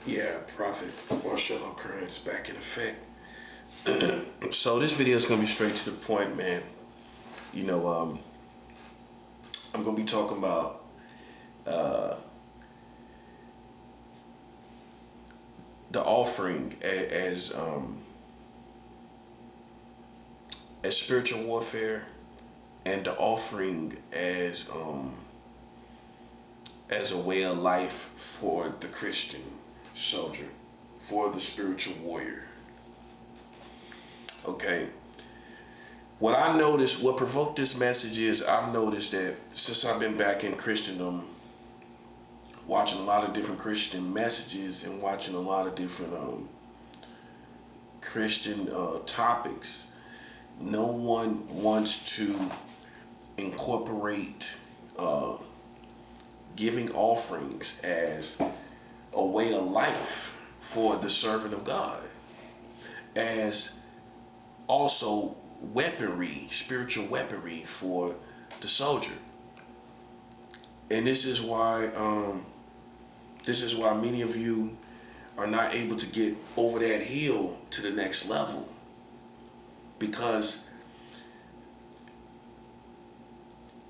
Yeah, Prophet Marchello Currence back in effect. So this video is gonna be straight to the point, man. You know, I'm gonna be talking about the offering as spiritual warfare, and the offering as a way of life for the Christian soldier, for the spiritual warrior. Okay. What I noticed, what provoked this message is I've noticed that since I've been back in Christendom, watching a lot of different Christian messages and watching a lot of different Christian topics, no one wants to incorporate giving offerings as a way of life for the servant of God, as also weaponry, spiritual weaponry for the soldier. And this is why many of you are not able to get over that hill to the next level, because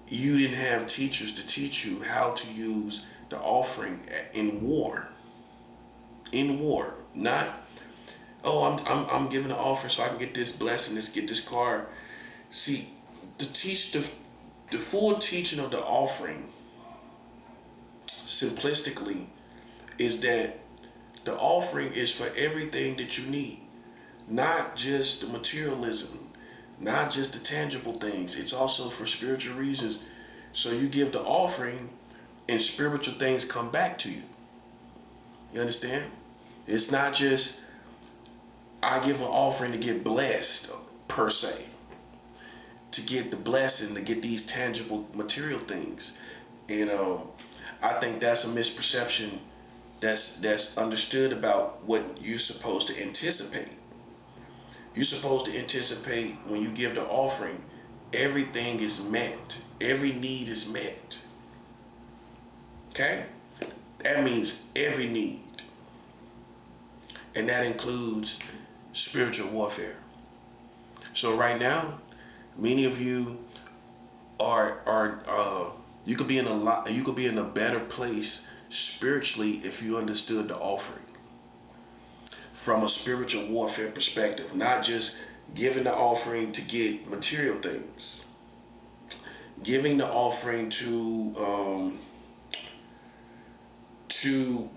you didn't have teachers to teach you how to use the offering in war. In war, not, oh, I'm giving an offering so I can get this blessing, get this car. See, the full teaching of the offering, simplistically, is that the offering is for everything that you need, not just the materialism, not just the tangible things. It's also for spiritual reasons. So you give the offering and spiritual things come back to you. You understand? It's not just I give an offering to get blessed per se, to get the blessing, to get these tangible material things. You know, I think that's a misperception that's understood about what you're supposed to anticipate. You're supposed to anticipate when you give the offering, everything is met. Every need is met. Okay? That means every need. And that includes spiritual warfare. So right now, many of you you could be in a better place spiritually if you understood the offering from a spiritual warfare perspective, not just giving the offering to get material things, giving the offering to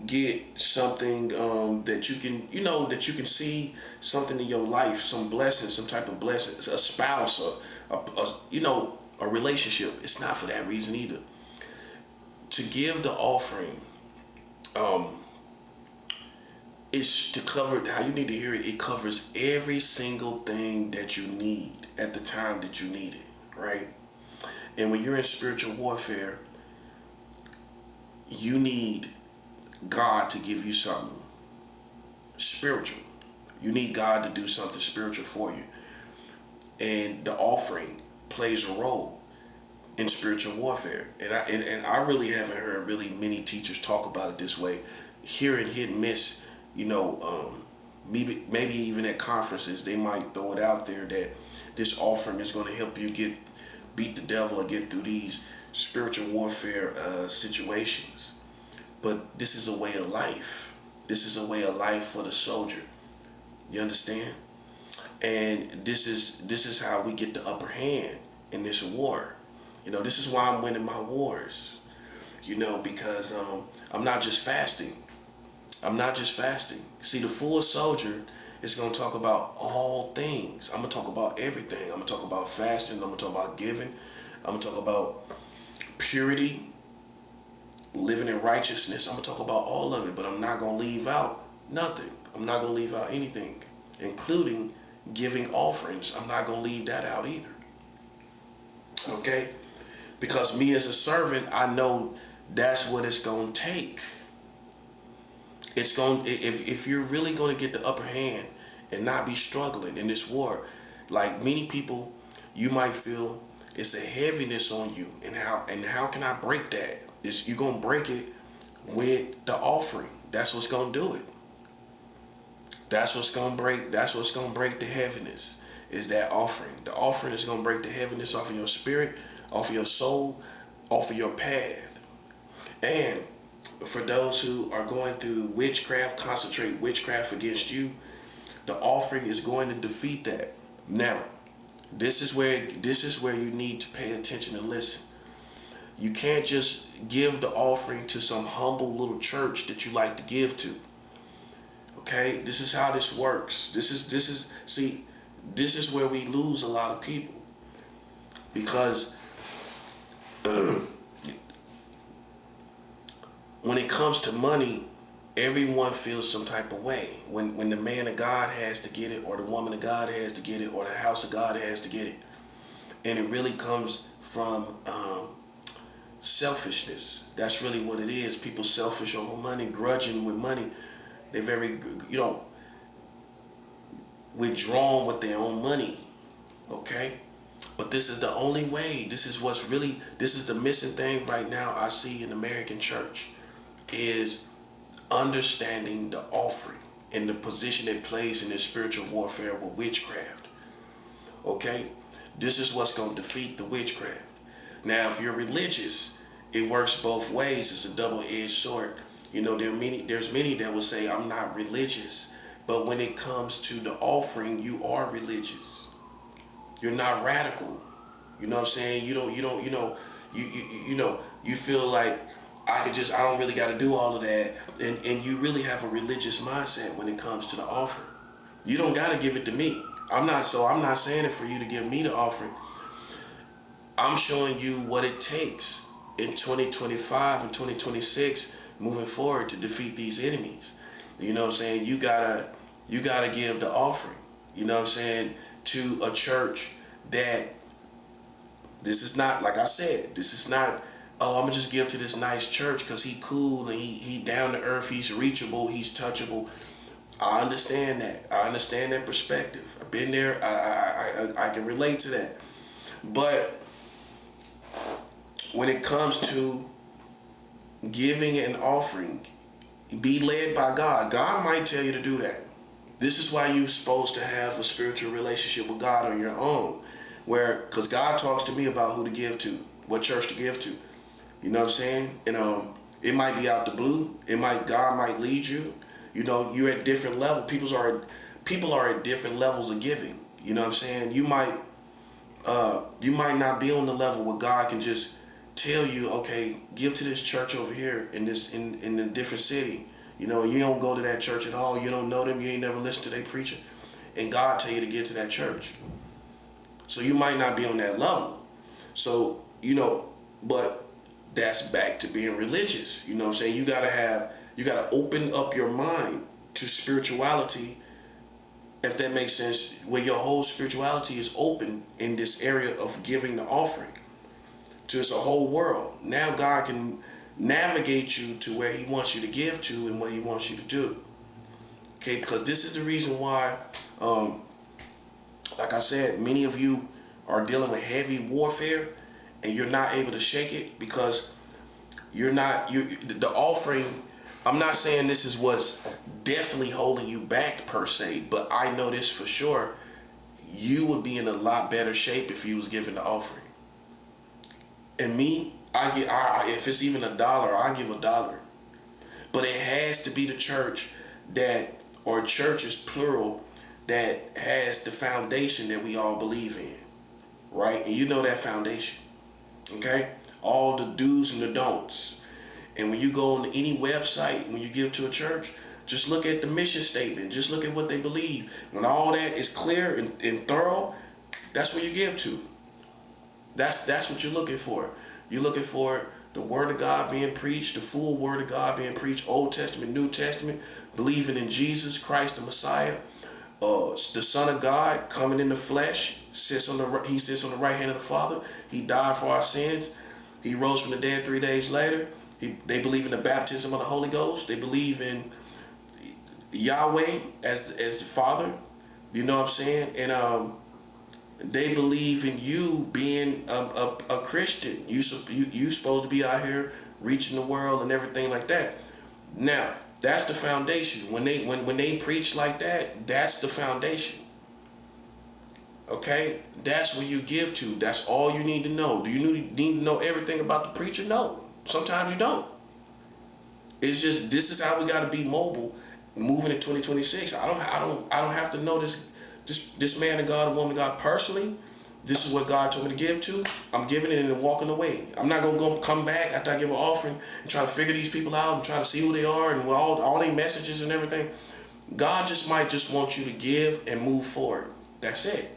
get something that you can see something in your life, some blessing, some type of blessing, a spouse, a relationship. It's not for that reason either. To give the offering is to cover, how you need to hear it. It covers every single thing that you need at the time that you need it, right? And when you're in spiritual warfare, you need God to give you something spiritual. You need God to do something spiritual for you. And the offering plays a role in spiritual warfare. And I really haven't heard really many teachers talk about it this way. Here and hit and miss, maybe even at conferences, they might throw it out there that this offering is going to help you beat the devil or get through these spiritual warfare situations. But this is a way of life. This is a way of life for the soldier. You understand? And this is how we get the upper hand in this war. This is why I'm winning my wars. Because I'm not just fasting. I'm not just fasting. See, the full soldier is going to talk about all things. I'm going to talk about everything. I'm going to talk about fasting. I'm going to talk about giving. I'm going to talk about purity, living in righteousness. I'm going to talk about all of it, but I'm not going to leave out nothing. I'm not going to leave out anything, including giving offerings. I'm not going to leave that out either. Okay? Because me as a servant, I know that's what it's going to take. If you're really going to get the upper hand and not be struggling in this war, like many people, you might feel it's a heaviness on you. And how can I break that? You're going to break it with the offering. That's what's gonna do it. That's what's gonna break the heaviness, is that offering. The offering is gonna break the heaviness off of your spirit, off of your soul, off of your path. And for those who are going through witchcraft, concentrate witchcraft against you, the offering is going to defeat that. Now, this is where you need to pay attention and listen. You can't just give the offering to some humble little church that you like to give to. Okay? This is how this works. This is where we lose a lot of people. Because when it comes to money, everyone feels some type of way. When the man of God has to get it, or the woman of God has to get it, or the house of God has to get it. And it really comes from selfishness. That's really what it is. People selfish over money, grudging with money. They're very, withdrawn with their own money. Okay? But this is the only way. This is the missing thing right now I see in the American church, is understanding the offering and the position it plays in this spiritual warfare with witchcraft. Okay? This is what's going to defeat the witchcraft. Now, if you're religious, it works both ways. It's a double-edged sword. There's many that will say, I'm not religious. But when it comes to the offering, you are religious. You're not radical. You know what I'm saying? You feel like I don't really got to do all of that. And you really have a religious mindset when it comes to the offering. You don't got to give it to me. I'm not saying it for you to give me the offering. I'm showing you what it takes in 2025 and 2026 moving forward to defeat these enemies. You know what I'm saying? You gotta give the offering. You know what I'm saying? To a church that, this is not, like I said, this is not, oh, I'm gonna just give to this nice church because he cool and he down to earth, he's reachable, he's touchable. I understand that. I understand that perspective. I've been there. I can relate to that. But when it comes to giving an offering, be led by God. God might tell you to do that. This is why you're supposed to have a spiritual relationship with God on your own, because God talks to me about who to give to, what church to give to. You know what I'm saying? And it might be out the blue. God might lead you. You're at different levels. People are at different levels of giving. You know what I'm saying? You might not be on the level where God can just tell you, okay, give to this church over here in a different city. You don't go to that church at all. You don't know them. You ain't never listened to their preaching. And God tell you to get to that church. So you might not be on that level. So, but that's back to being religious. You know what I'm saying? You gotta open up your mind to spirituality, if that makes sense, where your whole spirituality is open in this area of giving the offering to a whole world. Now God can navigate you to where he wants you to give to and what he wants you to do. Okay, because this is the reason why, like I said, many of you are dealing with heavy warfare and you're not able to shake it because the offering, I'm not saying this is what's definitely holding you back per se, but I know this for sure. You would be in a lot better shape if you was giving the offering. And me, if it's even $1, I give $1. But it has to be the church or churches plural, that has the foundation that we all believe in, right? And you know that foundation, okay? All the do's and the don'ts. And when you go on any website, when you give to a church, just look at the mission statement. Just look at what they believe. When all that is clear and thorough, that's where you give to. That's what you're looking for. You're looking for the Word of God being preached, the full Word of God being preached, Old Testament, New Testament, believing in Jesus Christ, the Messiah, the Son of God coming in the flesh, he sits on the right hand of the Father. He died for our sins. He rose from the dead 3 days later. They believe in the baptism of the Holy Ghost. They believe in Yahweh as the Father. You know what I'm saying? And they believe in you being a Christian. You supposed to be out here reaching the world and everything like that. Now, that's the foundation. When they preach like that, that's the foundation. Okay? That's where you give to. That's all you need to know. Do you need to know everything about the preacher? No. Sometimes you don't. It's just, this is how we got to be mobile moving in 2026. I don't have to know this man of God, woman of God personally. This is what God told me to give to. I'm giving it and walking away. I'm not gonna come back after I give an offering and try to figure these people out and try to see who they are and all their messages and everything. God might just want you to give and move forward. That's it.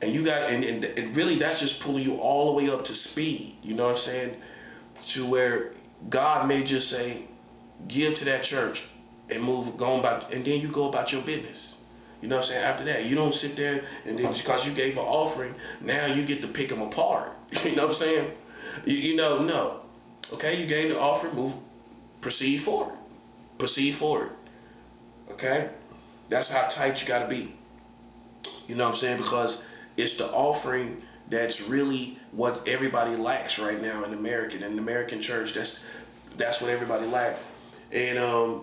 And you got, and it really, that's just pulling you all the way up to speed. You know what I'm saying? To where God may just say, give to that church and and then you go about your business. You know what I'm saying? After that, you don't sit there and then because you gave an offering, now you get to pick them apart. You know what I'm saying? No. Okay, you gave the offering, proceed forward. Proceed forward. Okay? That's how tight you got to be. You know what I'm saying? Because it's the offering that's really what everybody lacks right now in the American church. That's what everybody lacks. And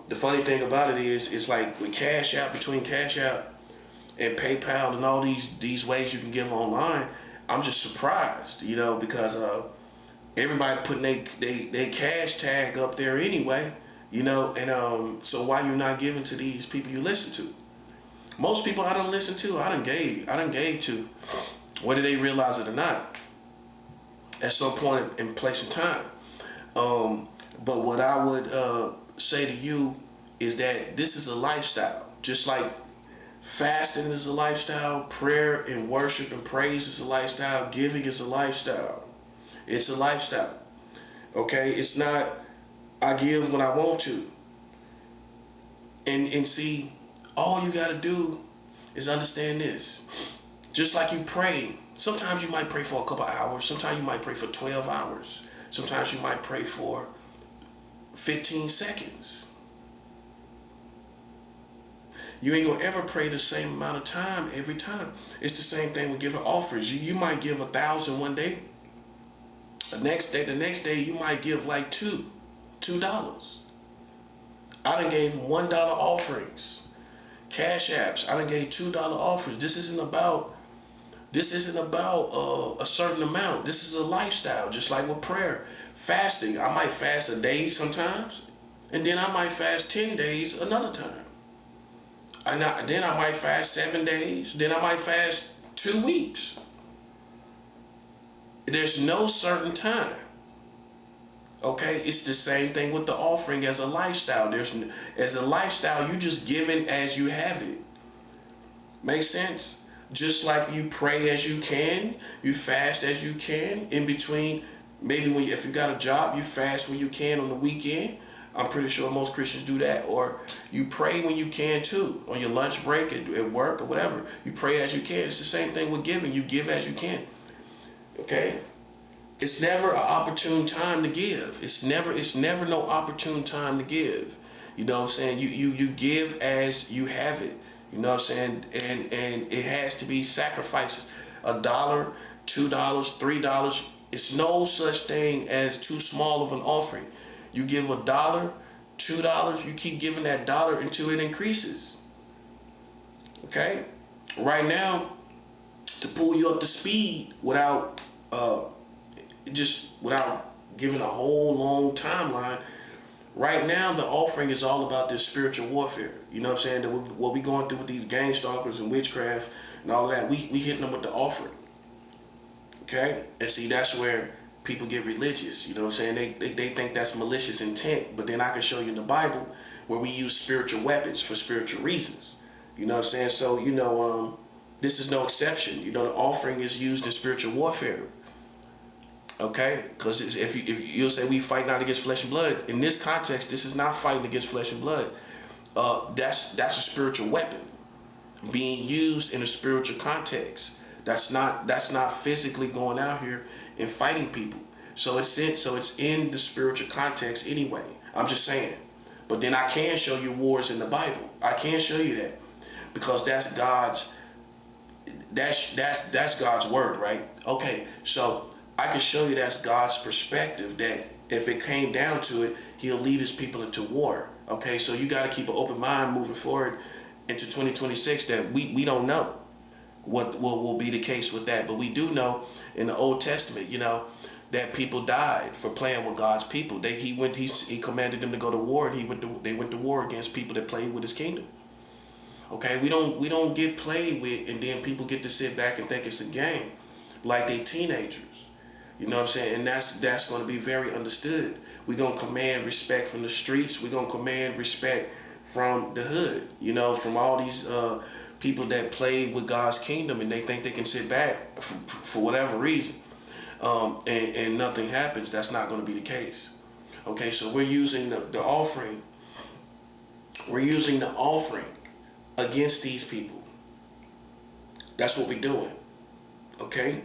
the funny thing about it is, it's like with between Cash App and PayPal and all these ways you can give online, I'm just surprised, because everybody putting they cash tag up there anyway, and so why you not giving to these people you listen to? Most people I done listen to, I done gave to, whether they realize it or not, at some point in place and time. But what I would say to you is that this is a lifestyle. Just like fasting is a lifestyle, prayer and worship and praise is a lifestyle, giving is a lifestyle. It's a lifestyle. Okay? It's not I give when I want to. And see, all you gotta do is understand this. Just like you pray, sometimes you might pray for a couple hours, sometimes you might pray for 12 hours, sometimes you might pray for 15 seconds. You ain't gonna ever pray the same amount of time every time. It's the same thing with giving offerings. You might give 1,000 one day. The next day you might give like $2. I done gave $1 offerings. Cash apps, I done gave $2 offerings. This isn't about a certain amount. This is a lifestyle, just like with prayer. Fasting, I might fast a day sometimes, and then I might fast 10 days another time. Then I might fast 7 days, then I might fast 2 weeks. There's no certain time. Okay, it's the same thing with the offering as a lifestyle. As a lifestyle, you just giving as you have it. Make sense? Just like you pray as you can, you fast as you can. In between, maybe if you got a job, you fast when you can on the weekend. I'm pretty sure most Christians do that. Or you pray when you can too, on your lunch break at work or whatever. You pray as you can. It's the same thing with giving. You give as you can. Okay? It's never an opportune time to give. It's never no opportune time to give. You know what I'm saying? You give as you have it. You know what I'm saying? And it has to be sacrifices. $1, $2, $3. It's no such thing as too small of an offering. You give $1, $2, you keep giving that dollar until it increases. Okay? Right now, to pull you up to speed without giving a whole long timeline, right now the offering is all about this spiritual warfare. You know what I'm saying? What we going through with these gang stalkers and witchcraft and all of that, we hitting them with the offering. Okay? And see, that's where people get religious. You know what I'm saying? They think that's malicious intent, but then I can show you in the Bible where we use spiritual weapons for spiritual reasons. You know what I'm saying? So, this is no exception. The offering is used in spiritual warfare. Okay? Because if you'll say we fight not against flesh and blood, in this context, this is not fighting against flesh and blood. That's a spiritual weapon being used in a spiritual context. That's not physically going out here and fighting people. So it's in the spiritual context anyway. I'm just saying. But then I can show you wars in the Bible. I can show you that. Because that's God's word, right? Okay, so I can show you that's God's perspective, that if it came down to it, he'll lead his people into war. Okay, so you got to keep an open mind moving forward into 2026 that we don't know what will be the case with that. But we do know in the Old Testament, that people died for playing with God's people. He commanded them to go to war, and they went to war against people that played with his kingdom. Okay, we don't get played with, and then people get to sit back and think it's a game, like they teenagers. You know what I'm saying? And that's going to be very understood. We're going to command respect from the streets. We're going to command respect from the hood. From all these people that play with God's kingdom, and they think they can sit back for whatever reason, and nothing happens. That's not going to be the case. Okay, so we're using the offering. We're using the offering against these people. That's what we're doing. Okay?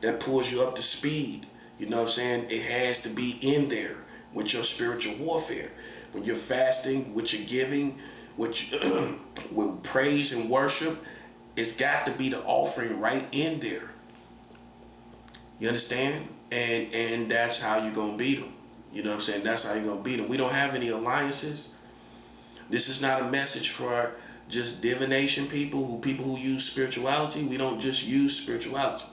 That pulls you up to speed. You know what I'm saying? It has to be in there with your spiritual warfare. When you're fasting, with your giving, with praise and worship, it's got to be the offering right in there. You understand? And that's how you're going to beat them. You know what I'm saying? That's how you're going to beat them. We don't have any alliances. This is not a message for just divination people who use spirituality. We don't just use spirituality.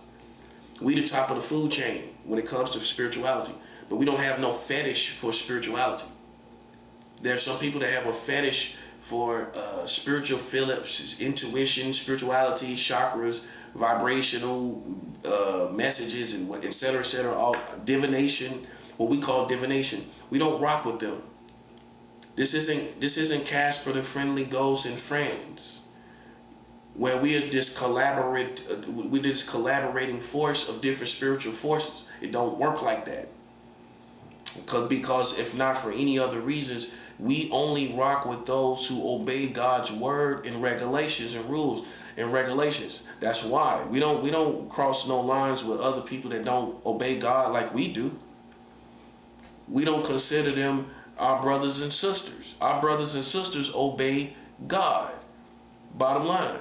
We the top of the food chain when it comes to spirituality. But we don't have no fetish for spirituality. There are some people that have a fetish for spiritual Phillips, intuition, spirituality, chakras, vibrational messages, and et cetera, all divination, what we call divination. We don't rock with them. This isn't Casper the Friendly Ghost and Friends, where we are this collaborating force of different spiritual forces. It don't work like that. Because if not for any other reasons, we only rock with those who obey God's word and regulations and rules and regulations. That's why we don't cross no lines with other people that don't obey God like we do. We don't consider them our brothers and sisters. Our brothers and sisters obey God. Bottom line.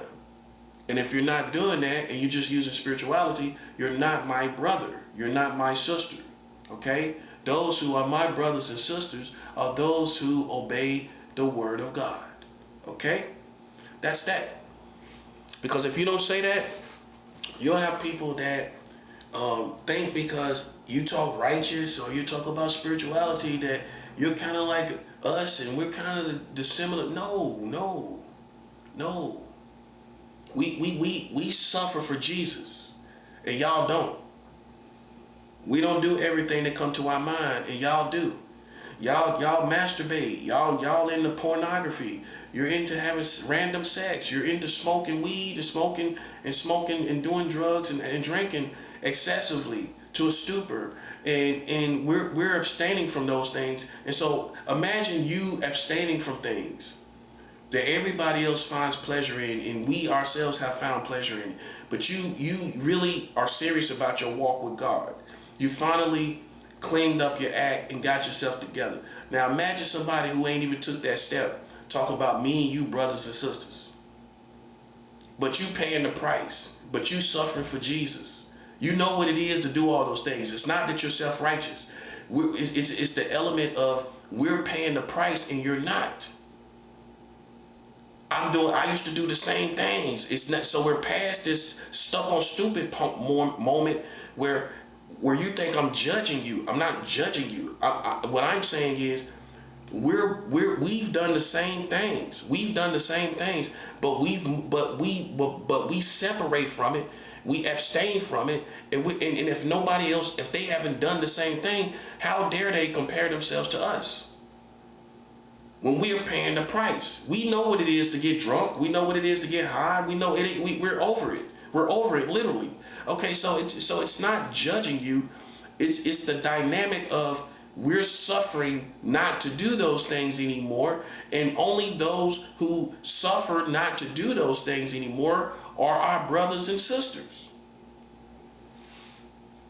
And if you're not doing that and you're just using spirituality, you're not my brother. You're not my sister. Okay? Those who are my brothers and sisters are those who obey the word of God. Okay? That's that. Because if you don't say that, you'll have people that think because you talk righteous or you talk about spirituality that you're kind of like us and we're kind of the similar. No. We suffer for Jesus and y'all don't. We don't do everything that come to our mind, and y'all do. Y'all masturbate. Y'all into pornography. You're into having random sex. You're into smoking weed and smoking and doing drugs and drinking excessively to a stupor. And we're abstaining from those things. And so imagine you abstaining from things that everybody else finds pleasure in, and we ourselves have found pleasure in. But you really are serious about your walk with God. You finally cleaned up your act and got yourself together. Now imagine somebody who ain't even took that step, talk about me and you brothers and sisters. But you paying the price. But you suffering for Jesus. You know what it is to do all those things. It's not that you're self-righteous. It's the element of we're paying the price and you're not. I used to do the same things. It's not, so we're past this stuck on stupid moment where you think I'm judging you. I'm not judging you. What I'm saying is we've done the same things. We've done the same things, but we separate from it. We abstain from it, and if nobody else, if they haven't done the same thing, how dare they compare themselves to us? When we are paying the price, we know what it is to get drunk. We know what it is to get high. We know it. We're over it. We're over it, literally. Okay, so it's not judging you. It's the dynamic of we're suffering not to do those things anymore, and only those who suffer not to do those things anymore are our brothers and sisters.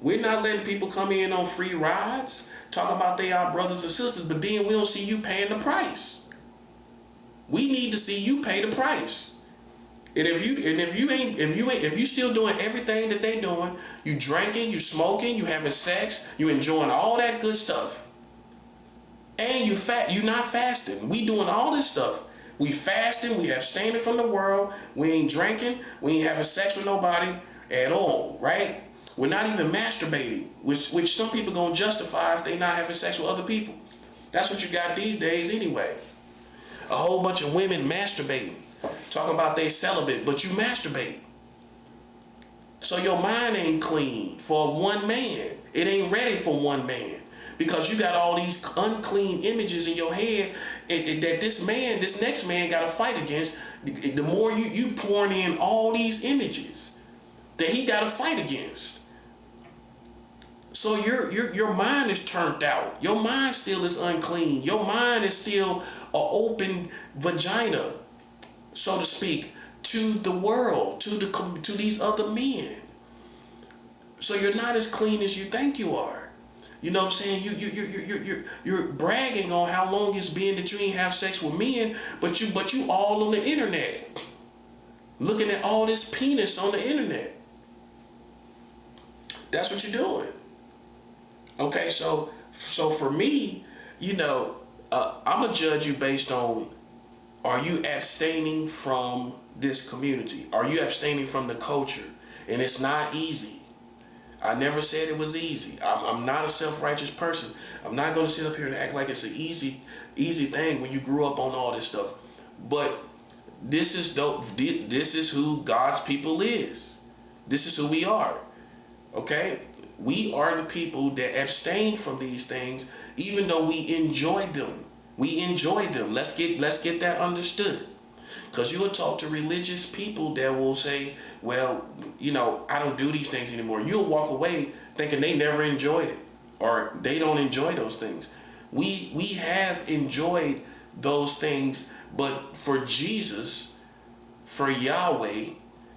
We're not letting people come in on free rides, talk about they are brothers and sisters, but then we don't see you paying the price. We need to see you pay the price. And if you still doing everything that they doing, you drinking, you smoking, you having sex, you enjoying all that good stuff, and you not fasting. We doing all this stuff. We fasting, we abstaining from the world, we ain't drinking, we ain't having sex with nobody at all, right? We're not even masturbating, which some people gonna justify if they not having sex with other people. That's what you got these days anyway. A whole bunch of women masturbating, talking about they celibate, but you masturbate. So your mind ain't clean for one man. It ain't ready for one man. Because you got all these unclean images in your head that this next man got to fight against. The more you pouring in all these images that he got to fight against. So your mind is turned out. Your mind still is unclean. Your mind is still an open vagina, so to speak, to the world, to these other men. So you're not as clean as you think you are. You know what I'm saying? You're bragging on how long it's been that you ain't have sex with men, but you all on the internet, looking at all this penis on the internet. That's what you're doing. Okay, so for me, I'm gonna judge you based on, are you abstaining from this community? Are you abstaining from the culture? And it's not easy. I never said it was easy. I'm not a self-righteous person. I'm not going to sit up here and act like it's an easy thing when you grew up on all this stuff. But this is dope. This is who God's people is. This is who we are. Okay? We are the people that abstain from these things, even though we enjoy them. We enjoy them. Let's get that understood. Because you will talk to religious people that will say, well, I don't do these things anymore. You'll walk away thinking they never enjoyed it, or they don't enjoy those things. We have enjoyed those things, but for Jesus, for Yahweh,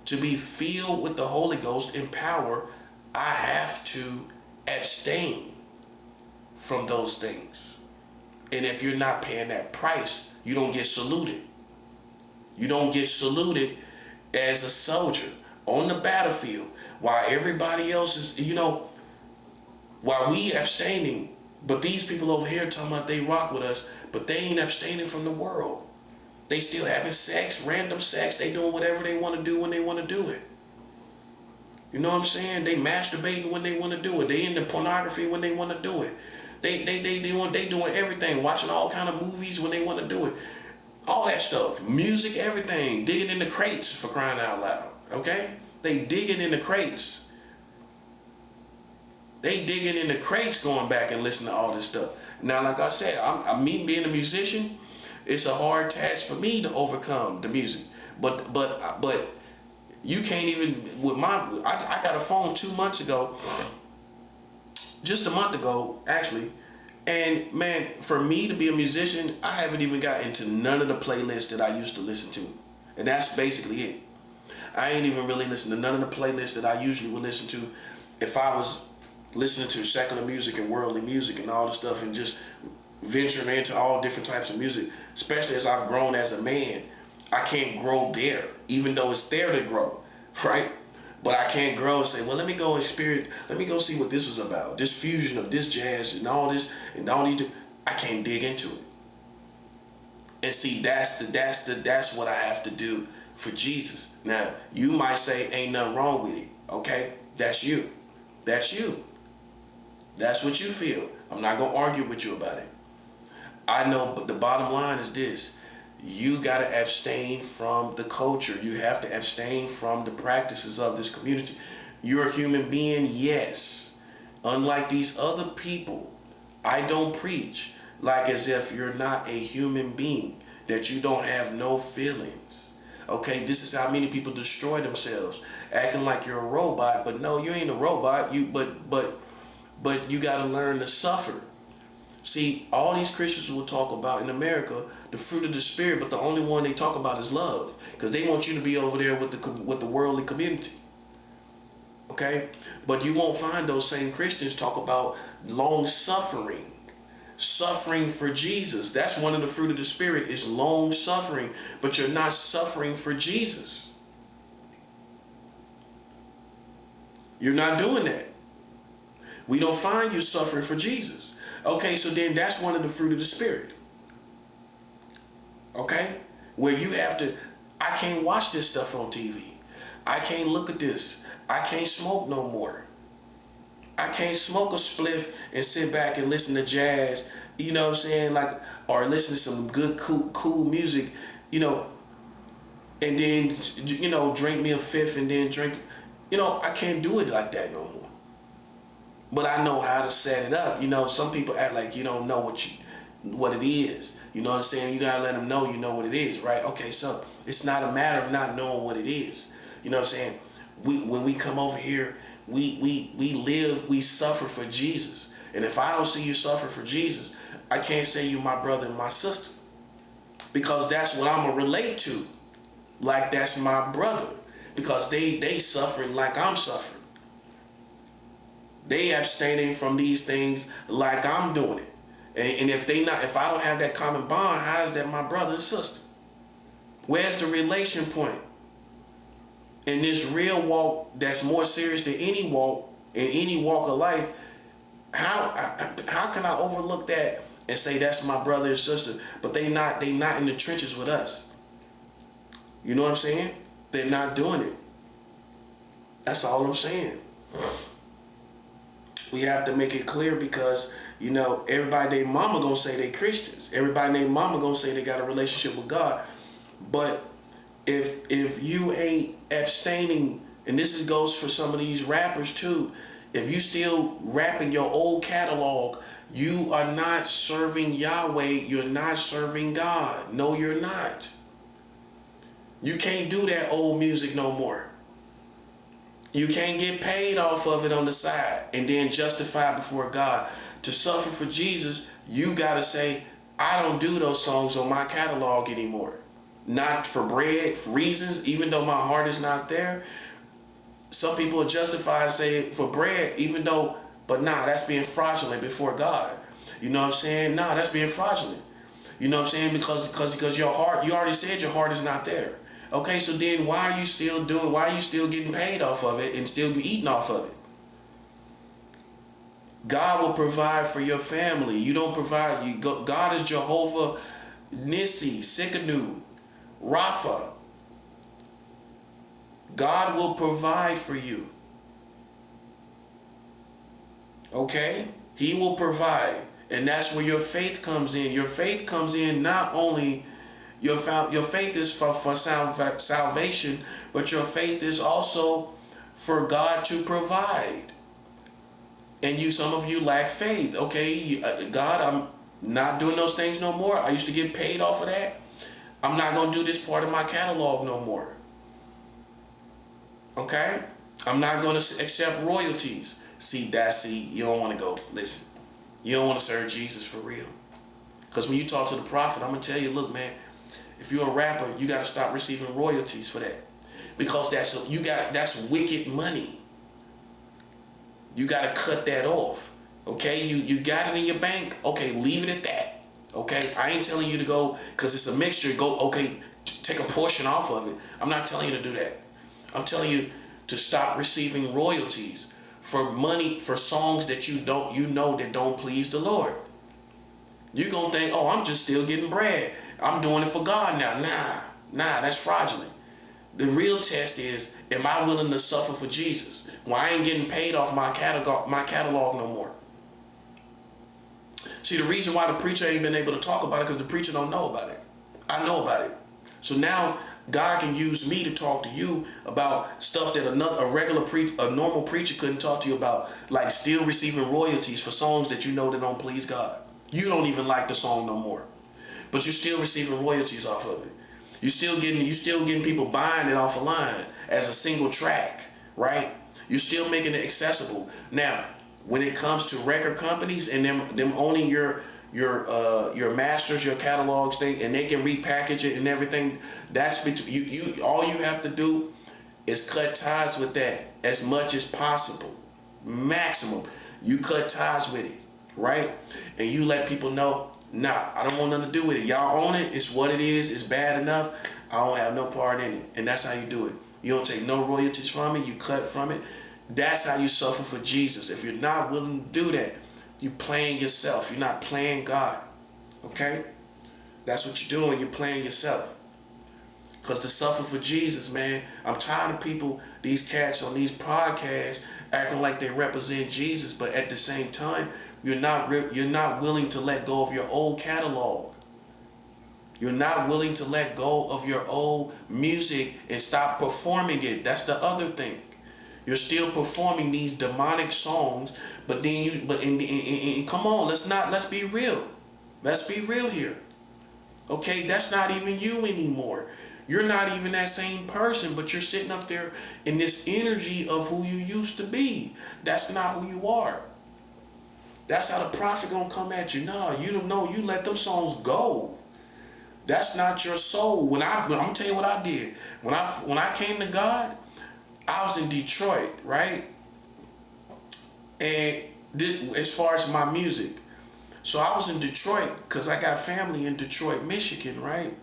to be filled with the Holy Ghost and power, I have to abstain from those things. And if you're not paying that price, you don't get saluted. You don't get saluted as a soldier on the battlefield while everybody else is, while we abstaining, but these people over here talking about they rock with us, but they ain't abstaining from the world. They still having sex, random sex. They doing whatever they want to do when they want to do it. You know what I'm saying? They masturbating when they want to do it. They into pornography when they want to do it. They doing everything, watching all kind of movies when they want to do it. All that stuff, music, everything, digging in the crates, for crying out loud, okay? They digging in the crates. They digging in the crates, going back and listening to all this stuff. Now, like I said, I'm me being a musician, it's a hard task for me to overcome the music. But you can't even, I got a phone 2 months ago, just a month ago, actually. And man, for me to be a musician, I haven't even got into none of the playlists that I used to listen to. And that's basically it. I ain't even really listened to none of the playlists that I usually would listen to if I was listening to secular music and worldly music and all the stuff, and just venturing into all different types of music. Especially as I've grown as a man, I can't grow there, even though it's there to grow, right? But I can't grow and say, well, let me go see what this was about. This fusion of this jazz and all this and all these. I can't dig into it. And see, that's what I have to do for Jesus. Now, you might say ain't nothing wrong with it. Okay? That's you. That's you. That's what you feel. I'm not gonna argue with you about it. I know, but the bottom line is this. You got to abstain from the culture. You have to abstain from the practices of this community. You're a human being, yes. Unlike these other people, I don't preach like as if you're not a human being, that you don't have no feelings. Okay, this is how many people destroy themselves, acting like you're a robot, but no, you ain't a robot. But you got to learn to suffer. See, all these Christians will talk about in America the fruit of the Spirit, but the only one they talk about is love, because they want you to be over there with the worldly community. Okay, but you won't find those same Christians talk about long suffering for Jesus. That's one of the fruit of the Spirit, is long suffering, but you're not suffering for Jesus. You're not doing that. We don't find you suffering for Jesus. Okay, so then that's one of the fruit of the Spirit. Okay? Where you have to, I can't watch this stuff on TV. I can't look at this. I can't smoke no more. I can't smoke a spliff and sit back and listen to jazz, you know what I'm saying? Like, or listen to some good, cool music, you know, and then, you know, drink me a fifth and then drink, you know, I can't do it like that no more. But I know how to set it up. You know, some people act like you don't know what it is. You know what I'm saying? You gotta let them know you know what it is, right? Okay, so it's not a matter of not knowing what it is. You know what I'm saying? When we come over here, we suffer for Jesus. And if I don't see you suffer for Jesus, I can't say you my brother and my sister. Because that's what I'm gonna relate to. Like that's my brother. Because they suffering like I'm suffering. They abstaining from these things like I'm doing it. And if I don't have that common bond, how is that my brother and sister? Where's the relation point? In this real walk that's more serious than any walk, in any walk of life, how can I overlook that and say that's my brother and sister, but they not in the trenches with us? You know what I'm saying? They're not doing it. That's all I'm saying. We have to make it clear because, you know, everybody they mama gonna say they Christians. Everybody they mama gonna say they got a relationship with God. But if you ain't abstaining, and this goes for some of these rappers too, if you still rapping your old catalog, you are not serving Yahweh, you're not serving God. No, you're not. You can't do that old music no more. You can't get paid off of it on the side and then justify before God. To suffer for Jesus, you gotta say, I don't do those songs on my catalog anymore. Not for bread, for reasons, even though my heart is not there. Some people justify and say for bread, even though, but nah, that's being fraudulent before God. You know what I'm saying? Nah, that's being fraudulent. You know what I'm saying? Because your heart, you already said your heart is not there. Okay, so then why are you still getting paid off of it and still eating off of it? God will provide for your family. You don't provide. God is Jehovah Nissi, Sikkenu, Rapha. God will provide for you. Okay? He will provide. And that's where your faith comes in. Your faith comes in not only... Your faith is for salvation, but your faith is also for God to provide. And some of you lack faith. Okay, God, I'm not doing those things no more. I used to get paid off of that. I'm not going to do this part of my catalog no more. Okay? I'm not going to accept royalties. See, you don't want to go. Listen, you don't want to serve Jesus for real. Because when you talk to the prophet, I'm going to tell you, look, man, if you're a rapper, you got to stop receiving royalties for that. Because that's wicked money. You got to cut that off. Okay? You got it in your bank. Okay, leave it at that. Okay? I ain't telling you to go, because it's a mixture, take a portion off of it. I'm not telling you to do that. I'm telling you to stop receiving royalties for money, for songs that that don't please the Lord. You're going to think, oh, I'm just still getting bread. I'm doing it for God now. Nah, that's fraudulent. The real test is, am I willing to suffer for Jesus? Well, I ain't getting paid off my catalog no more. See, the reason why the preacher ain't been able to talk about it because the preacher don't know about it. I know about it. So now God can use me to talk to you about stuff that a normal preacher couldn't talk to you about, like still receiving royalties for songs that that don't please God. You don't even like the song no more, but you're still receiving royalties off of it. You're still getting people buying it off a line as a single track, right? You're still making it accessible. Now, when it comes to record companies and them owning your masters, your catalogs thing, and they can repackage it and everything, that's between you. All you have to do is cut ties with that as much as possible, maximum. You cut ties with it, right? And you let people know, nah, I don't want nothing to do with it. Y'all own it. It's what it is. It's bad enough. I don't have no part in it. And that's how you do it. You don't take no royalties from it. You cut from it. That's how you suffer for Jesus. If you're not willing to do that, you're playing yourself. You're not playing God. Okay? That's what you're doing. You're playing yourself. Because to suffer for Jesus, man, I'm tired of people, these cats on these podcasts, acting like they represent Jesus, but at the same time, you're not willing to let go of your old catalog. You're not willing to let go of your old music and stop performing it. That's the other thing. You're still performing these demonic songs, but then come on, let's be real. Let's be real here. Okay, that's not even you anymore. You're not even that same person, but you're sitting up there in this energy of who you used to be. That's not who you are. That's how the prophet gonna come at you. No, you don't know. You let them songs go. That's not your soul. I'm gonna tell you what I did. When I came to God, I was in Detroit, right? And as far as my music, so I was in Detroit because I got family in Detroit, Michigan, right?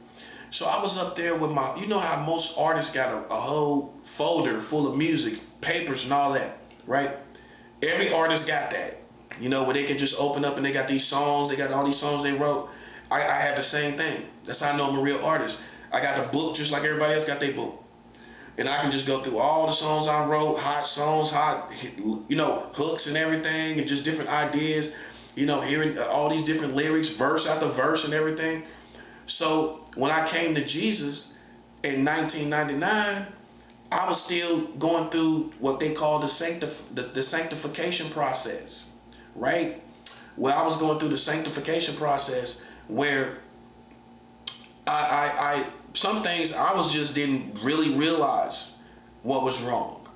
So I was up there with you know how most artists got a whole folder full of music, papers and all that, right? Every artist got that, you know, where they can just open up and they got these songs, they got all these songs they wrote. I had the same thing. That's how I know I'm a real artist. I got a book just like everybody else got their book. And I can just go through all the songs I wrote, hot songs, you know, hooks and everything, and just different ideas, you know, hearing all these different lyrics, verse after verse and everything. So when I came to Jesus in 1999, I was still going through what they call the sanctification process, right? Where I was going through the sanctification process where I some things I was just didn't really realize what was wrong,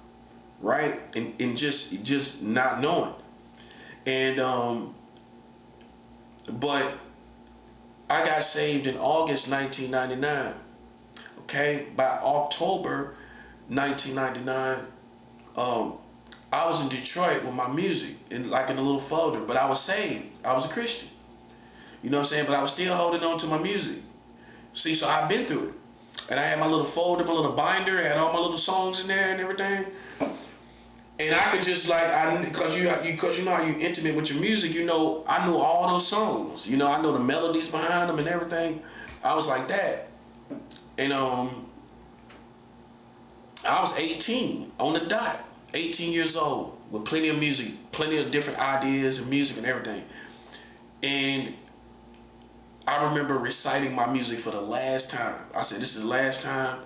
right? And just not knowing. And but I got saved in August 1999. Okay, by October 1999, I was in Detroit with my music in a little folder, but I was saved. I was a Christian. You know what I'm saying? But I was still holding on to my music. See, so I've been through it. And I had my little folder, my little binder, I had all my little songs in there and everything. And I could just because you know how you intimate with your music, you know, I knew all those songs. You know, I know the melodies behind them and everything. I was like that. And I was 18 on the dot, 18 years old with plenty of music, plenty of different ideas and music and everything. And I remember reciting my music for the last time. I said, this is the last time.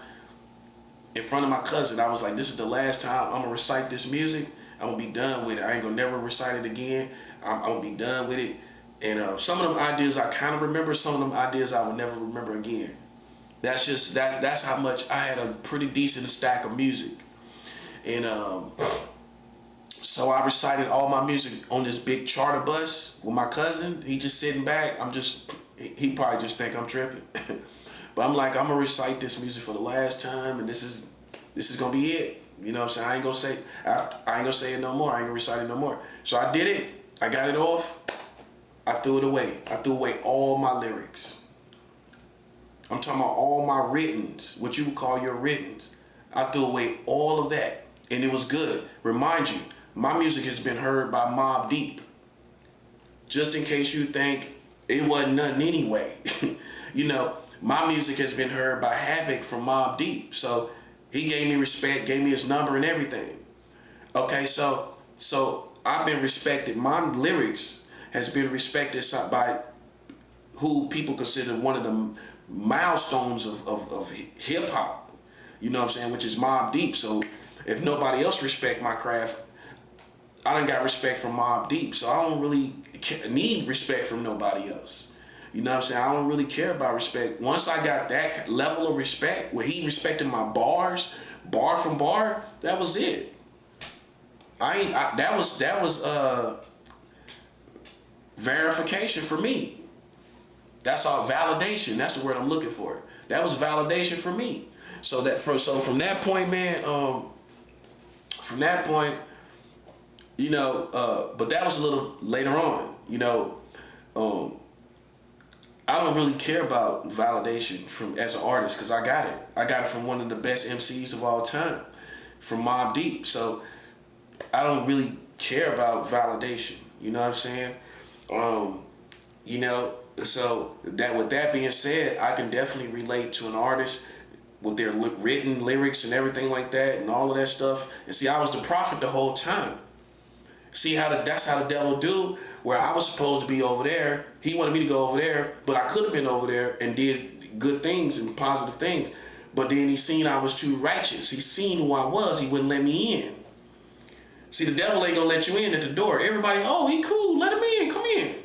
In front of my cousin, I was like, this is the last time I'm gonna recite this music. I'm gonna be done with it. I ain't gonna never recite it again. I'm gonna be done with it. And some of them ideas I kind of remember, some of them ideas I will never remember again. That's just that's how much I had a pretty decent stack of music. And so I recited all my music on this big charter bus with my cousin. He just sitting back. He probably just think I'm tripping. But I'm like, I'm gonna recite this music for the last time, and this is gonna be it. You know what I'm saying? I ain't gonna say it no more. I ain't gonna recite it no more. So I did it. I got it off. I threw it away. I threw away all my lyrics. I'm talking about all my writtens, what you would call your writtens. I threw away all of that, and it was good. Remind you, my music has been heard by Mobb Deep. Just in case you think it wasn't nothing anyway. You know, my music has been heard by Havoc from Mobb Deep. So he gave me respect, gave me his number and everything. Okay, so I've been respected. My lyrics has been respected by who people consider one of the milestones of hip hop. You know what I'm saying? Which is Mobb Deep. So if nobody else respect my craft, I done got respect from Mobb Deep. So I don't really need respect from nobody else. You know what I'm saying? I don't really care about respect. Once I got that level of respect, where he respected my bars, bar from bar, that was it. That was verification for me. That's all validation. That's the word I'm looking for. That was validation for me. So from that point, man, from that point, you know, but that was a little later on, you know. I don't really care about validation as an artist because I got it. I got it from one of the best MCs of all time, from Mobb Deep. So I don't really care about validation. You know what I'm saying? You know, so that with that being said, I can definitely relate to an artist with their written lyrics and everything like that and all of that stuff. And see, I was the prophet the whole time. See how that's how the devil do. Where I was supposed to be over there, he wanted me to go over there, but I could have been over there and did good things and positive things. But then he seen I was too righteous. He seen who I was. He wouldn't let me in. See, the devil ain't gonna let you in at the door. Everybody, oh, he cool. Let him in. Come in.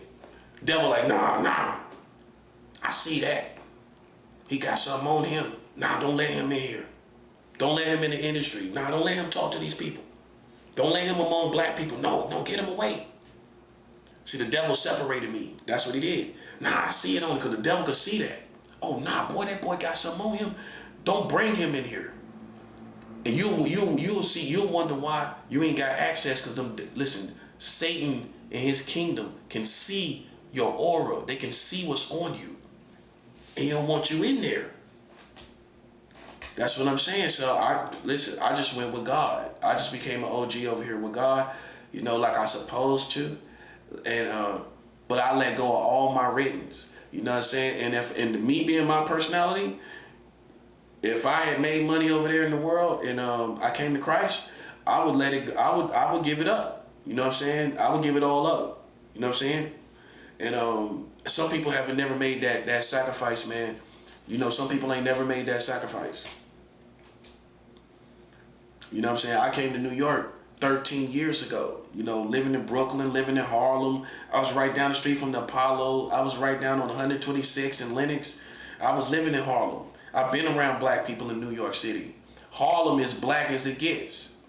Devil like, nah. I see that. He got something on him. Nah, don't let him in here. Don't let him in the industry. Nah, don't let him talk to these people. Don't let him among black people. No, get him away. See, the devil separated me. That's what he did. Nah, I see it on him because the devil could see that. Oh, nah, boy, that boy got something on him. Don't bring him in here. And you'll see, you'll wonder why you ain't got access because listen, Satan and his kingdom can see your aura. They can see what's on you. And he don't want you in there. That's what I'm saying. So I just went with God. I just became an OG over here with God, you know, like I supposed to. And but I let go of all my writtens. You know what I'm saying? And me being my personality, if I had made money over there in the world and I came to Christ, I would let it. I would give it up. You know what I'm saying? I would give it all up. You know what I'm saying? And some people have never made that sacrifice, man. You know, some people ain't never made that sacrifice. You know what I'm saying? I came to New York 13 years ago. You know, living in Brooklyn, living in Harlem. I was right down the street from the Apollo. I was right down on 126 in Lenox. I was living in Harlem. I've been around black people in New York City. Harlem is black as it gets.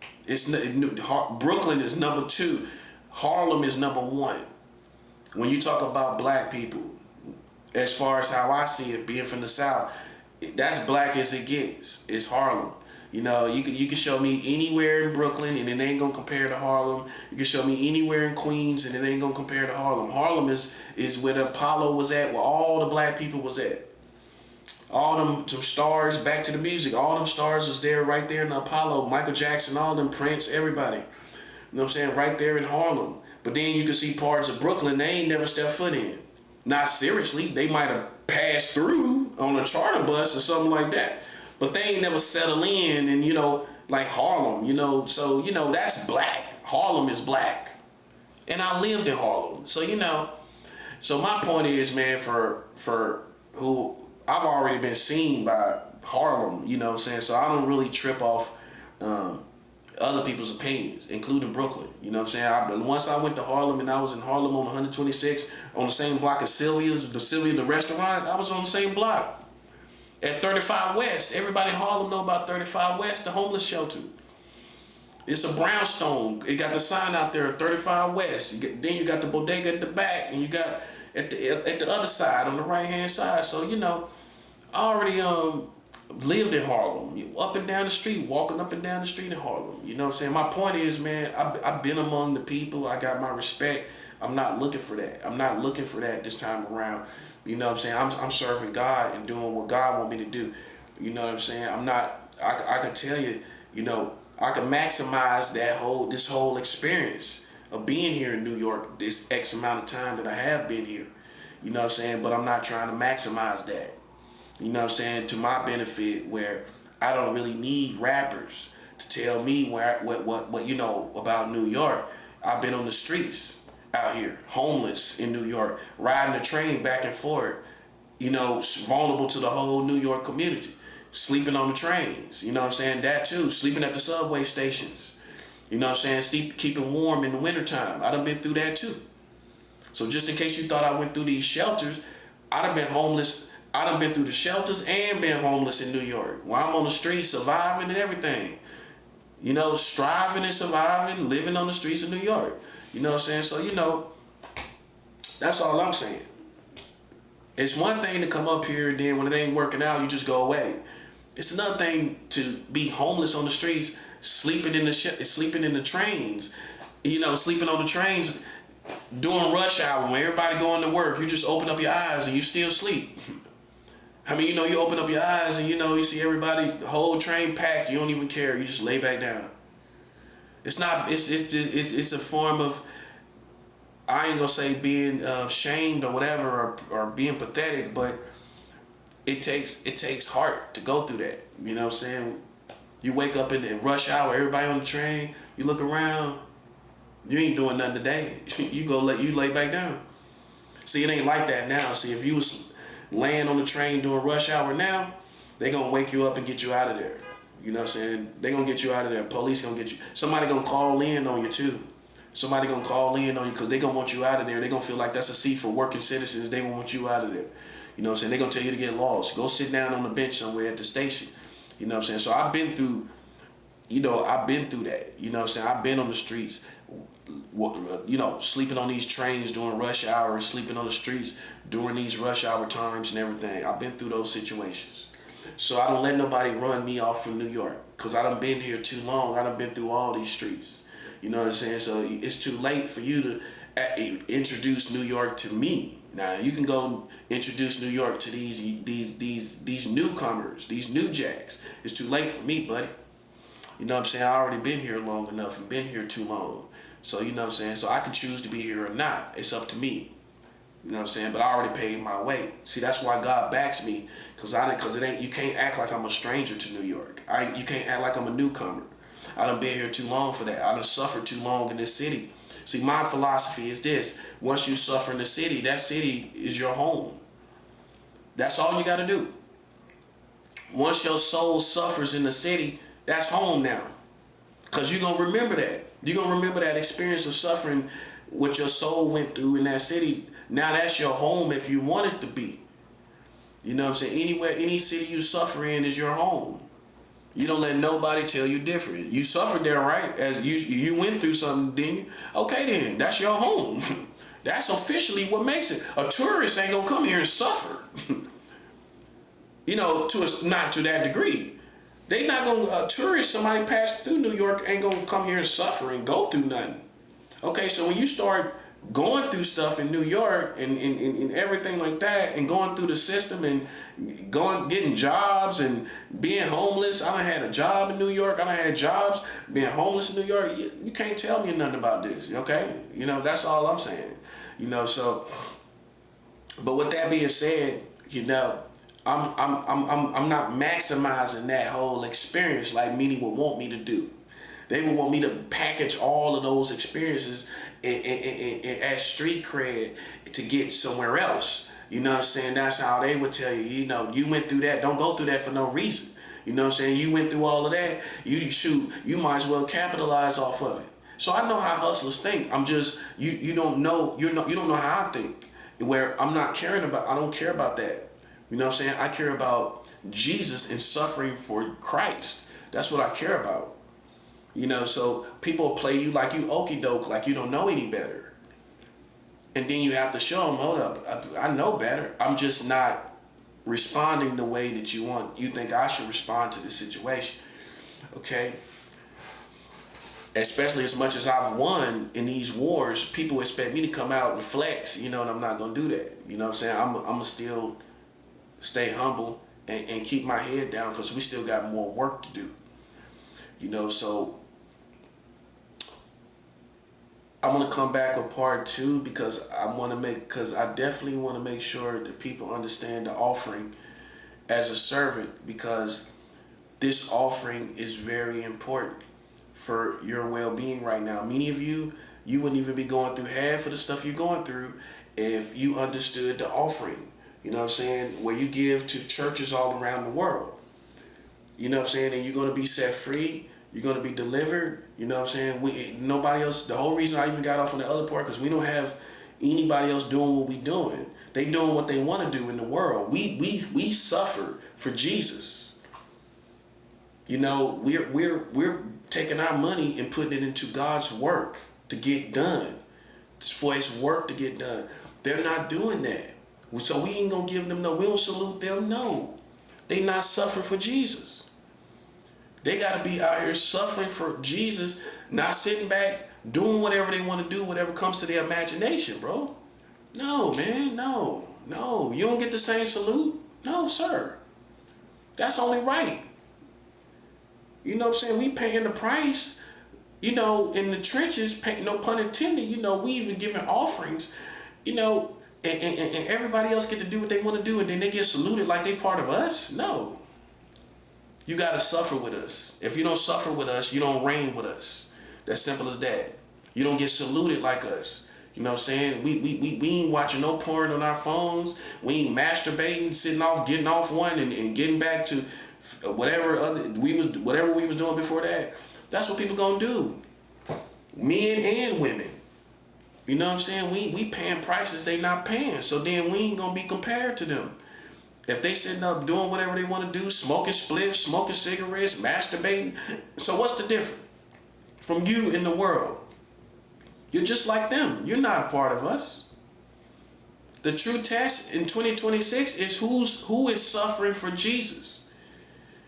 Brooklyn is number 2. Harlem is number 1. When you talk about black people, as far as how I see it, being from the South, that's black as it gets. It's Harlem. You know, you can show me anywhere in Brooklyn and it ain't gonna compare to Harlem. You can show me anywhere in Queens and it ain't gonna compare to Harlem. Harlem is where the Apollo was at, where all the black people was at. All them stars, back to the music, all them stars was there right there in the Apollo. Michael Jackson, all them, Prince, everybody. You know what I'm saying? Right there in Harlem. But then you can see parts of Brooklyn they ain't never stepped foot in. Not seriously. They might have passed through on a charter bus or something like that. But they ain't never settled in and, you know, like Harlem, you know. So, you know, that's black. Harlem is black. And I lived in Harlem. So, you know. So my point is, man, for who I've already been seen by Harlem, you know what I'm saying? So I don't really trip off other people's opinions, including Brooklyn. You know what I'm saying? Once I went to Harlem and I was in Harlem on 126, on the same block as Sylvia's, the restaurant, I was on the same block. At 35 West, everybody in Harlem know about 35 West, the homeless shelter. It's a brownstone. It got the sign out there, 35 West. Then you got the bodega at the back, and you got at the other side, on the right-hand side. So, you know, I already lived in Harlem. Up and down the street, walking up and down the street in Harlem. You know what I'm saying? My point is, man, I've been among the people. I got my respect. I'm not looking for that. I'm not looking for that this time around. You know what I'm saying? I'm serving God and doing what God want me to do. You know what I'm saying? I can tell you, you know, I can maximize this whole experience of being here in New York, this X amount of time that I have been here. You know what I'm saying? But I'm not trying to maximize that. You know what I'm saying? To my benefit, where I don't really need rappers to tell me what you know about New York. I've been on the streets out here, homeless in New York, riding the train back and forth, you know, vulnerable to the whole New York community, sleeping on the trains, you know what I'm saying, that too, sleeping at the subway stations, you know what I'm saying, keeping warm in the wintertime. I done been through that too. So just in case you thought I went through these shelters, I done been homeless. I done been through the shelters and been homeless in New York, where I'm on the streets surviving and everything, you know, striving and surviving, living on the streets of New York. You know what I'm saying? So, you know, that's all I'm saying. It's one thing to come up here and then when it ain't working out, you just go away. It's another thing to be homeless on the streets, sleeping in the trains, you know, sleeping on the trains during rush hour when everybody going to work. You just open up your eyes and you still sleep. I mean, you know, you open up your eyes and, you know, you see everybody, the whole train packed. You don't even care. You just lay back down. It's not. It's a form of, I ain't gonna say being shamed or whatever, or being pathetic, but it takes heart to go through that. You know what I'm saying? You wake up in the rush hour, everybody on the train. You look around, you ain't doing nothing today. You lay back down. See, it ain't like that now. See, if you was laying on the train during rush hour now, they gonna wake you up and get you out of there. You know what I'm saying? They gonna get you out of there. Police gonna get you. Somebody gonna call in on you too. Somebody gonna call in on you because they gonna want you out of there. They gonna feel like that's a seat for working citizens. They gonna want you out of there. You know what I'm saying? They gonna tell you to get lost. Go sit down on the bench somewhere at the station. You know what I'm saying? So I've been through, I've been through that. You know what I'm saying? I've been on the streets, sleeping on these trains during rush hours, sleeping on the streets during these rush hour times and everything. I've been through those situations. So I don't let nobody run me off from New York because I done been here too long. I done been through all these streets. You know what I'm saying? So it's too late for you to introduce New York to me. Now you can go introduce New York to these newcomers, these new jacks. It's too late for me, buddy. You know what I'm saying? I already been here long enough and been here too long. So you know what I'm saying? So I can choose to be here or not. It's up to me. You know what I'm saying? But I already paid my way. See, that's why God backs me, because it ain't. You can't act like I'm a stranger to New York. You can't act like I'm a newcomer. I done been here too long for that. I done suffered too long in this city. See, my philosophy is this: once you suffer in the city, that city is your home. That's all you got to do. Once your soul suffers in the city, that's home now. Because you're going to remember that. You're going to remember that experience of suffering, what your soul went through in that city. Now that's your home if you want it to be. You know what I'm saying? Anywhere, any city you suffer in is your home. You don't let nobody tell you different. You suffered there, right? As you went through something, didn't you? Okay then, that's your home. That's officially what makes it. A tourist ain't gonna come here and suffer. Not to that degree. They not gonna, a tourist, somebody passing through New York ain't gonna come here and suffer and go through nothing. Okay, so when you start going through stuff in New York and everything like that, and going through the system and getting jobs and being homeless. I done had a job in New York. I done had jobs being homeless in New York. You can't tell me nothing about this, okay? That's all I'm saying. So, but with that being said, I'm not maximizing that whole experience like many would want me to do. They would want me to package all of those experiences as street cred to get somewhere else. You know what I'm saying? That's how they would tell you, you went through that. Don't go through that for no reason. You know what I'm saying? You went through all of that. You might as well capitalize off of it. So I know how hustlers think. I'm just, you don't know how I think. Where I don't care about that. You know what I'm saying? I care about Jesus and suffering for Christ. That's what I care about. So people play you like you okie doke, like you don't know any better. And then you have to show them, hold up, I know better. I'm just not responding the way that you think I should respond to the situation. Okay? Especially as much as I've won in these wars, people expect me to come out and flex, and I'm not going to do that. You know what I'm saying? I'm going to still stay humble and keep my head down because we still got more work to do. So I'm going to come back with part 2 because I definitely want to make sure that people understand the offering as a servant, because this offering is very important for your well-being right now. Many of you wouldn't even be going through half of the stuff you're going through if you understood the offering. You know what I'm saying? Where you give to churches all around the world. You know what I'm saying? And you're going to be set free. You're going to be delivered. You know what I'm saying? Nobody else. The whole reason I even got off on the other part, because we don't have anybody else doing what we doing. They doing what they want to do in the world. We suffer for Jesus. We're taking our money and putting it into God's work to get done. For His work to get done. They're not doing that. So we ain't going to give them we don't salute them, no. They not suffering for Jesus. They got to be out here suffering for Jesus, not sitting back, doing whatever they want to do, whatever comes to their imagination, bro. No, man, no. You don't get the same salute? No, sir. That's only right. You know what I'm saying? We paying the price. in the trenches, no pun intended, we even giving offerings, and everybody else get to do what they want to do, and then they get saluted like they part of us. No. You got to suffer with us. If you don't suffer with us, you don't reign with us. That's simple as that. You don't get saluted like us. You know what I'm saying? We ain't watching no porn on our phones. We ain't masturbating, getting off one and getting back to whatever we was doing before that. That's what people gonna do. Men and women. You know what I'm saying? We paying prices they not paying. So then we ain't gonna be compared to them. If they sitting up doing whatever they want to do, smoking spliffs, smoking cigarettes, masturbating, so what's the difference from you in the world? You're just like them. You're not a part of us. The true test in 2026 is who is suffering for Jesus.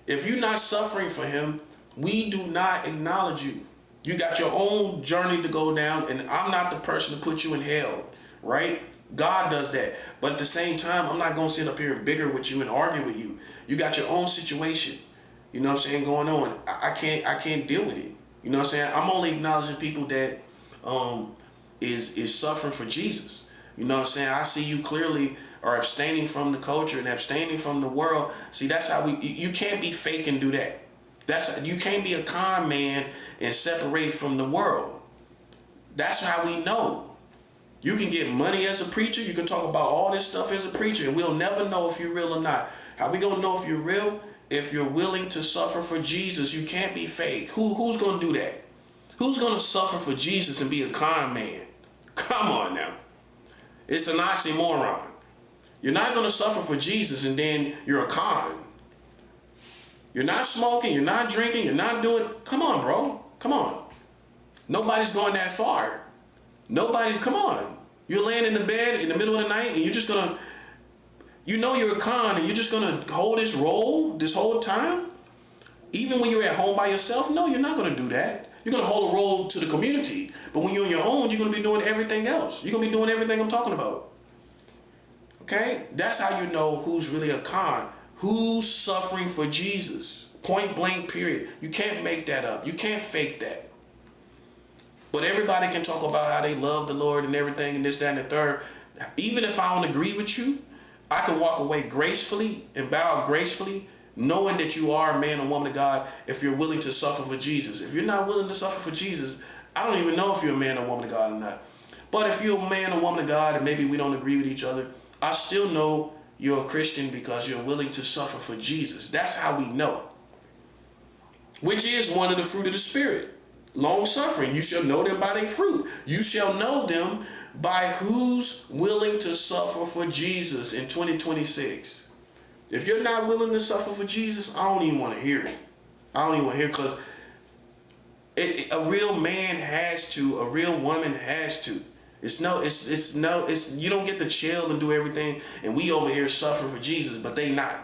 If you're not suffering for him, we do not acknowledge you. You got your own journey to go down, and I'm not the person to put you in hell, right? God does that. But at the same time, I'm not going to sit up here and bicker with you and argue with you. You got your own situation, you know what I'm saying, going on. I can't deal with it. You know what I'm saying? I'm only acknowledging people that is suffering for Jesus. You know what I'm saying? I see you clearly are abstaining from the culture and abstaining from the world. See, that's how you can't be fake and do that. You can't be a con man and separate from the world. That's how we know. You can get money as a preacher. You can talk about all this stuff as a preacher, and we'll never know if you're real or not. How we gonna know if you're real? If you're willing to suffer for Jesus. You can't be fake. Who's gonna do that? Who's gonna suffer for Jesus and be a con man? Come on now. It's an oxymoron. You're not gonna suffer for Jesus and then you're a con. You're not smoking, you're not drinking, you're not doing. Come on, bro. Come on. Nobody's going that far. Come on. You're laying in the bed in the middle of the night and you're just gonna, you're a con and you're just gonna hold this role this whole time? Even when you're at home by yourself? No, you're not gonna do that. You're gonna hold a role to the community. But when you're on your own, you're gonna be doing everything else. You're gonna be doing everything I'm talking about. Okay? That's how you know who's really a con. Who's suffering for Jesus? Point blank, period. You can't make that up. You can't fake that. But everybody can talk about how they love the Lord and everything and this, that, and the third. Even if I don't agree with you, I can walk away gracefully and bow gracefully, knowing that you are a man or woman of God if you're willing to suffer for Jesus. If you're not willing to suffer for Jesus, I don't even know if you're a man or woman of God or not. But if you're a man or woman of God and maybe we don't agree with each other, I still know you're a Christian because you're willing to suffer for Jesus. That's how we know. Which is one of the fruit of the Spirit. Long suffering. You shall know them by their fruit. You shall know them by who's willing to suffer for Jesus in 2026. If you're not willing to suffer for Jesus, I don't even want to hear it. I don't even want to hear it, because a real man has to, a real woman has to. You don't get to chill and do everything and we over here suffering for Jesus, but they not.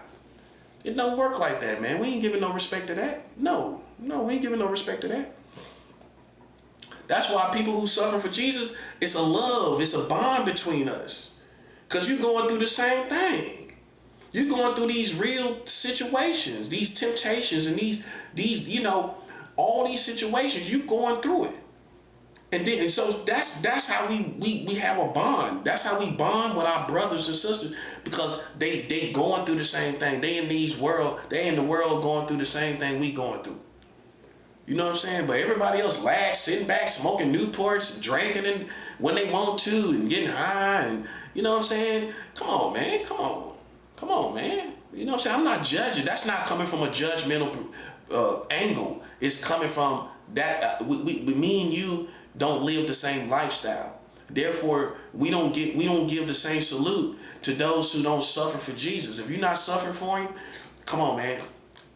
It don't work like that, man. We ain't giving no respect to that. No, we ain't giving no respect to that. That's why people who suffer for Jesus, it's a love, it's a bond between us. Because you're going through the same thing. You're going through these real situations, these temptations, and these all these situations, you going through it. And so that's how we have a bond. That's how we bond with our brothers and sisters, because they going through the same thing. They in the world going through the same thing we going through. You know what I'm saying? But everybody else lax, sitting back, smoking Newports, drinking and when they want to, and getting high, and you know what I'm saying? Come on, man. Come on, man. You know what I'm saying? I'm not judging. That's not coming from a judgmental angle. It's coming from that me and you don't live the same lifestyle. Therefore, we don't give the same salute to those who don't suffer for Jesus. If you're not suffering for him, come on, man.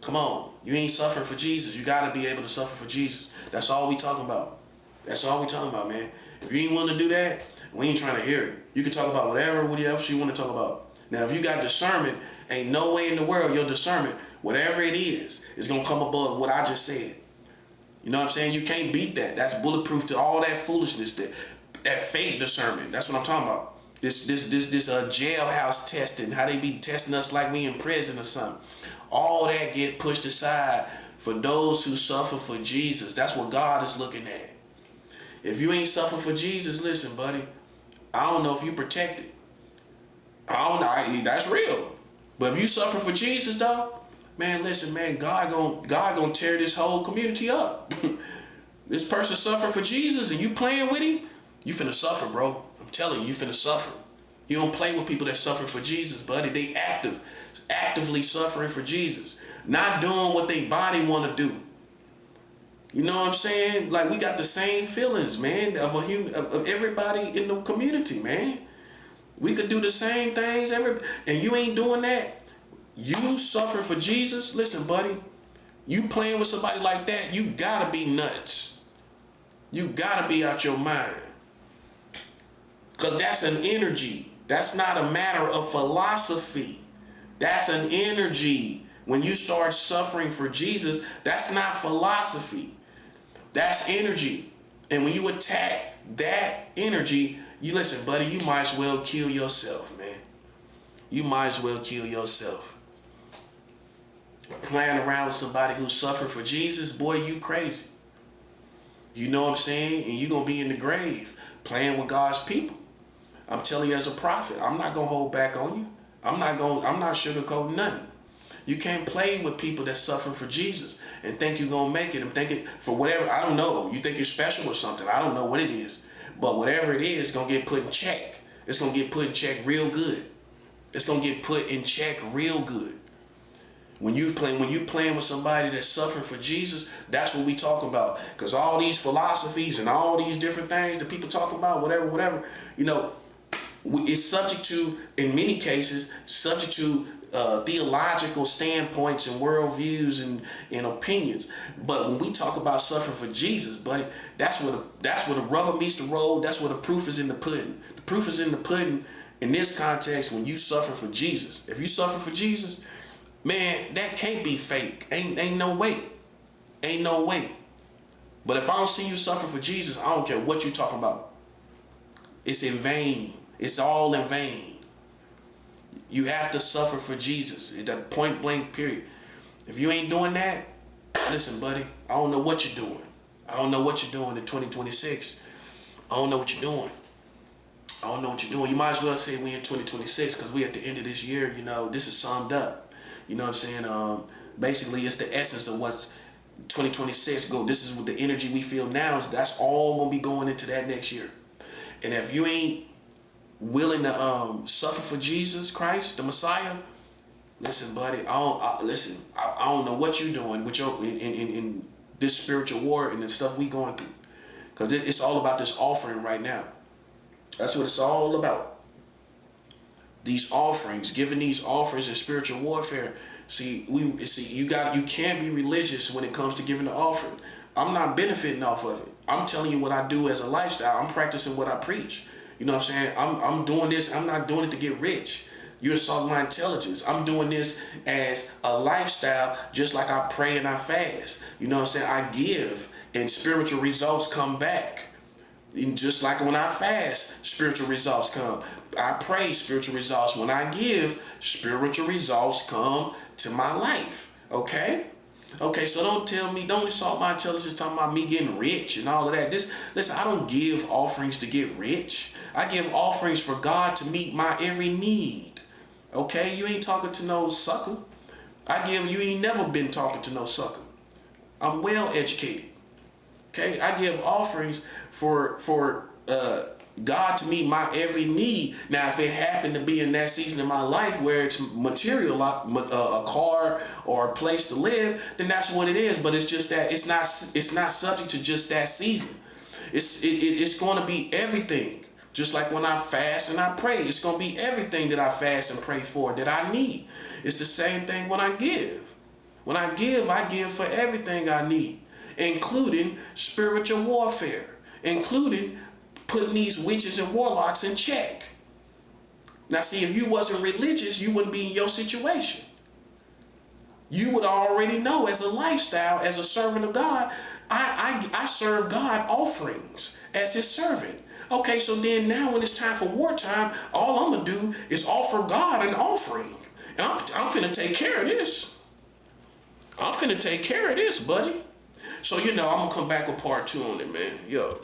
Come on. You ain't suffering for Jesus. You got to be able to suffer for Jesus. That's all we talking about. That's all we talking about, man. If you ain't willing to do that, we ain't trying to hear it. You can talk about whatever else you want to talk about. Now, if you got discernment, ain't no way in the world your discernment, whatever it is going to come above what I just said. You know what I'm saying? You can't beat that. That's bulletproof to all that foolishness, that fake discernment. That's what I'm talking about. This jailhouse testing, how they be testing us like we in prison or something. All that get pushed aside for those who suffer for Jesus. That's what God is looking at. If you ain't suffer for Jesus, listen, buddy, I don't know if you protected. I don't know. That's real. But if you suffer for Jesus, though, man, listen, man, God gonna tear this whole community up. This person suffer for Jesus and you playing with him, you finna suffer, bro. I'm telling you, you finna suffer. You don't play with people that suffer for Jesus, buddy. They actively suffering for Jesus, not doing what they body want to do. You know what I'm saying? Like, we got the same feelings, man, of everybody in the community, man. We could do the same things, and you ain't doing that. You suffer for Jesus. Listen, buddy, you playing with somebody like that, you gotta be nuts. You gotta be out your mind. Because that's an energy. That's not a matter of philosophy. That's an energy. When you start suffering for Jesus, that's not philosophy. That's energy. And when you attack that energy, you listen, buddy, you might as well kill yourself, man. You might as well kill yourself. Playing around with somebody who suffered for Jesus, boy, you crazy. You know what I'm saying? And you're going to be in the grave playing with God's people. I'm telling you as a prophet, I'm not going to hold back on you. I'm not sugarcoating nothing. You can't play with people that suffer for Jesus and think you're going to make it and think it for whatever. I don't know. You think you're special or something. I don't know what it is. But whatever it is, it's going to get put in check. It's going to get put in check real good. It's going to get put in check real good. When you playing with somebody that's suffering for Jesus, that's what we talking about. Because all these philosophies and all these different things that people talk about, whatever, you know, it's subject to, in many cases, subject to theological standpoints and worldviews and opinions. But when we talk about suffering for Jesus, buddy, that's where the rubber meets the road. That's where the proof is in the pudding. The proof is in the pudding in this context when you suffer for Jesus. If you suffer for Jesus, man, that can't be fake. Ain't no way. Ain't no way. But if I don't see you suffer for Jesus, I don't care what you're talking about. It's in vain. It's all in vain. You have to suffer for Jesus. It's a point blank period. If you ain't doing that, listen, buddy, I don't know what you're doing. I don't know what you're doing in 2026. I don't know what you're doing. I don't know what you're doing. You might as well say we in 2026 because we at the end of this year, you know, this is summed up. You know what I'm saying? Basically, it's the essence of what's 2026 go. This is what the energy we feel now is. That's all going to be going into that next year. And if you ain't willing to suffer for Jesus Christ, the Messiah, listen, buddy, I don't know what you're doing with your in this spiritual war and the stuff we going through. Because it's all about this offering right now. That's what it's all about. These offerings, giving these offerings in spiritual warfare. You can't be religious when it comes to giving the offering. I'm not benefiting off of it. I'm telling you what I do as a lifestyle. I'm practicing what I preach. You know what I'm saying? I'm doing this. I'm not doing it to get rich. You're assaulting my intelligence. I'm doing this as a lifestyle, just like I pray and I fast. You know what I'm saying? I give and spiritual results come back. And just like when I fast, spiritual results come. I pray, spiritual results. When I give, spiritual results come to my life. Okay? Okay, so don't assault my intelligence talking about me getting rich and all of that. Listen, I don't give offerings to get rich. I give offerings for God to meet my every need. Okay, you ain't talking to no sucker. You ain't never been talking to no sucker. I'm well educated. Okay, I give offerings for God to meet my every need. Now, if it happened to be in that season of my life where it's material, like a car or a place to live, then that's what it is. But it's just that it's not subject to just that season. It's going to be everything. Just like when I fast and I pray, it's going to be everything that I fast and pray for that I need. It's the same thing when I give. When I give for everything I need, including spiritual warfare, including putting these witches and warlocks in check. Now, see, if you wasn't religious, you wouldn't be in your situation. You would already know as a lifestyle, as a servant of God, I serve God offerings as his servant. Okay, so then now when it's time for wartime, all I'm going to do is offer God an offering. And I'm finna take care of this. I'm finna take care of this, buddy. So, I'm gonna come back with part 2 on it, man. Yo.